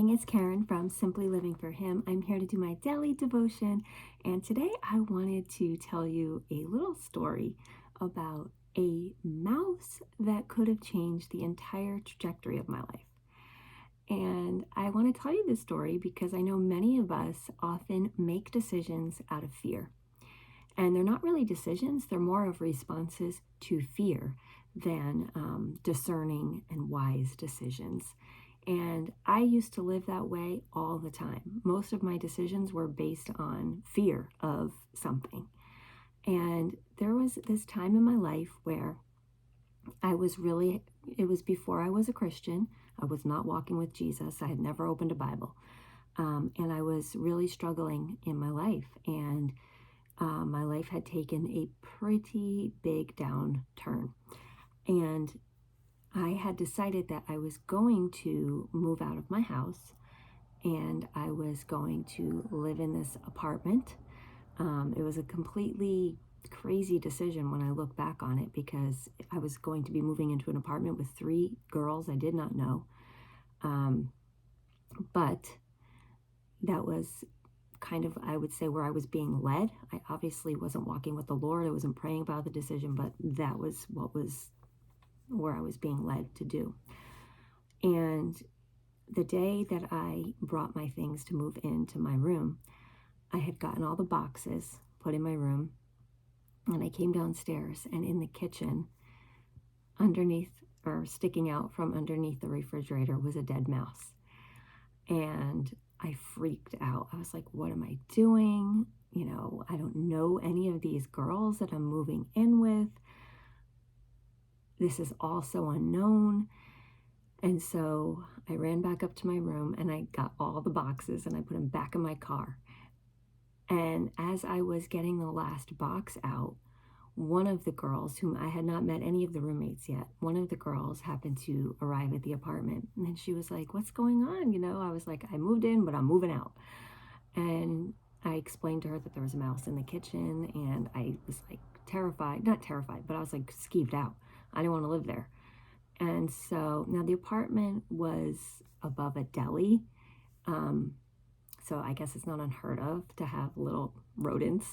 morning, it's Karen from Simply Living for Him. I'm here to do my daily devotion, and today I wanted to tell you a little story about a mouse that could have changed the entire trajectory of my life. And I want to tell you this story because I know many of us often make decisions out of fear. And they're not really decisions, they're more of responses to fear than discerning and wise decisions. And I used to live that way all the time. Most of my decisions were based on fear of something. And there was this time in my life where it was before I was a Christian. I was not walking with Jesus. I had never opened a Bible. And I was really struggling in my life. And my life had taken a pretty big downturn. And I had decided that I was going to move out of my house and I was going to live in this apartment. It was a completely crazy decision when I look back on it because I was going to be moving into an apartment with 3 girls I did not know. But that was kind of, I would say, where I was being led. I obviously wasn't walking with the Lord. I wasn't praying about the decision, but that was where I was being led to do. And the day that I brought my things to move into my room, I had gotten all the boxes put in my room, and I came downstairs, and in the kitchen, underneath or sticking out from underneath the refrigerator was a dead mouse. And I freaked out. I was like, what am I doing? I don't know any of these girls that I'm moving in with. This is all so unknown. And so I ran back up to my room and I got all the boxes and I put them back in my car. And as I was getting the last box out, one of the girls, whom I had not met any of the roommates yet, one of the girls happened to arrive at the apartment. And then she was like, what's going on? I was like, I moved in, but I'm moving out. And I explained to her that there was a mouse in the kitchen, and I was like not terrified, but I was like skeeved out. I didn't want to live there. And so now the apartment was above a deli. So I guess it's not unheard of to have little rodents.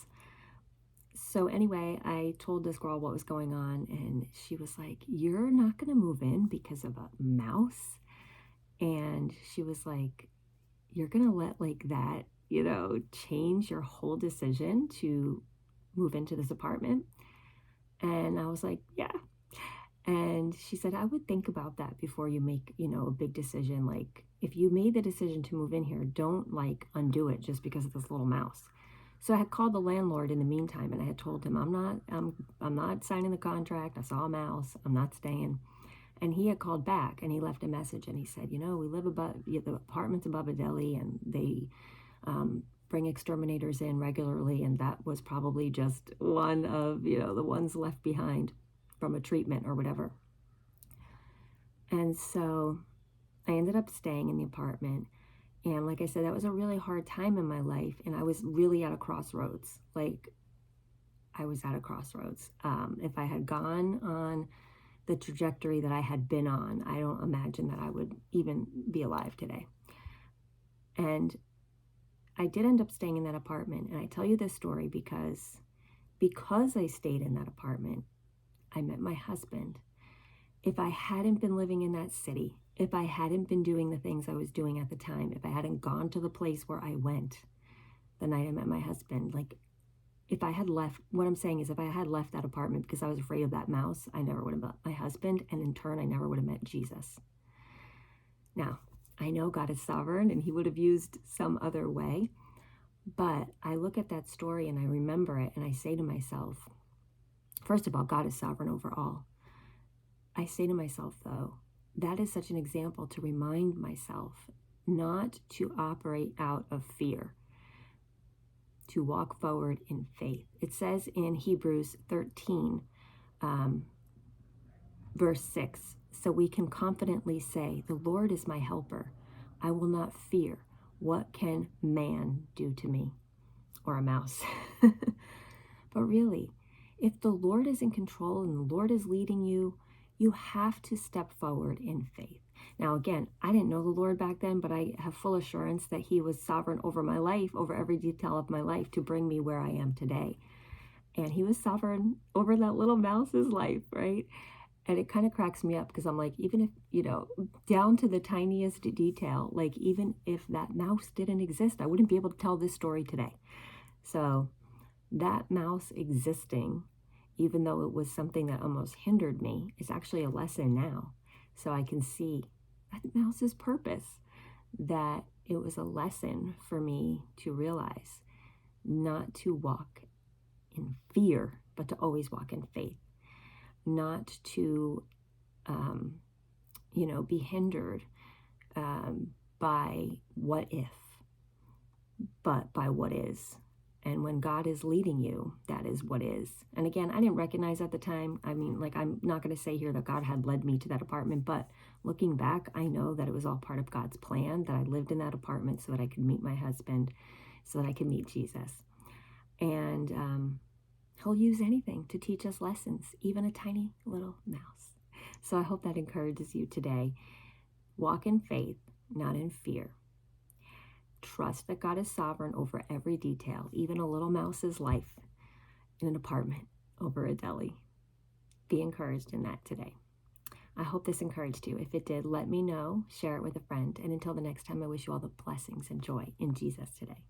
So anyway, I told this girl what was going on, and she was like, you're not going to move in because of a mouse? And she was like, you're going to let like that, change your whole decision to move into this apartment? And I was like, yeah. And she said, I would think about that before you make, a big decision. Like, if you made the decision to move in here, don't like undo it just because of this little mouse. So I had called the landlord in the meantime, and I had told him, I'm not signing the contract. I saw a mouse. I'm not staying. And he had called back and he left a message, and he said, we live above, the apartment's above a deli, and they bring exterminators in regularly. And that was probably just one of, the ones left behind from a treatment or whatever. And so I ended up staying in the apartment. And like I said, that was a really hard time in my life. And I was really at a crossroads. If I had gone on the trajectory that I had been on, I don't imagine that I would even be alive today. And I did end up staying in that apartment. And I tell you this story because I stayed in that apartment, I met my husband. If I hadn't been living in that city, if I hadn't been doing the things I was doing at the time, if I hadn't gone to the place where I went the night I met my husband, if I had left, what I'm saying is if I had left that apartment because I was afraid of that mouse, I never would have met my husband, and in turn, I never would have met Jesus. Now, I know God is sovereign and he would have used some other way, but I look at that story and I remember it and I say to myself, first of all, God is sovereign over all. I say to myself, though, that is such an example to remind myself not to operate out of fear, to walk forward in faith. It says in Hebrews 13, verse 6, so we can confidently say, the Lord is my helper. I will not fear. What can man do to me? Or a mouse. But really, if the Lord is in control and the Lord is leading you, you have to step forward in faith. Now, again, I didn't know the Lord back then, but I have full assurance that he was sovereign over my life, over every detail of my life to bring me where I am today. And he was sovereign over that little mouse's life, right? And it kind of cracks me up because I'm like, even if, down to the tiniest detail, like even if that mouse didn't exist, I wouldn't be able to tell this story today. So that mouse existing, even though it was something that almost hindered me, is actually a lesson now. So I can see that mouse's purpose, that it was a lesson for me to realize not to walk in fear, but to always walk in faith, not to, be hindered by what if, but by what is. And when God is leading you, that is what is. And again, I didn't recognize at the time. I mean, like, I'm not going to say here that God had led me to that apartment, but looking back, I know that it was all part of God's plan, that I lived in that apartment so that I could meet my husband, so that I could meet Jesus. And he'll use anything to teach us lessons, even a tiny little mouse. So I hope that encourages you today. Walk in faith, not in fear. Trust that God is sovereign over every detail, even a little mouse's life in an apartment over a deli. Be encouraged in that today. I hope this encouraged you. If it did, let me know, share it with a friend. And until the next time, I wish you all the blessings and joy in Jesus today.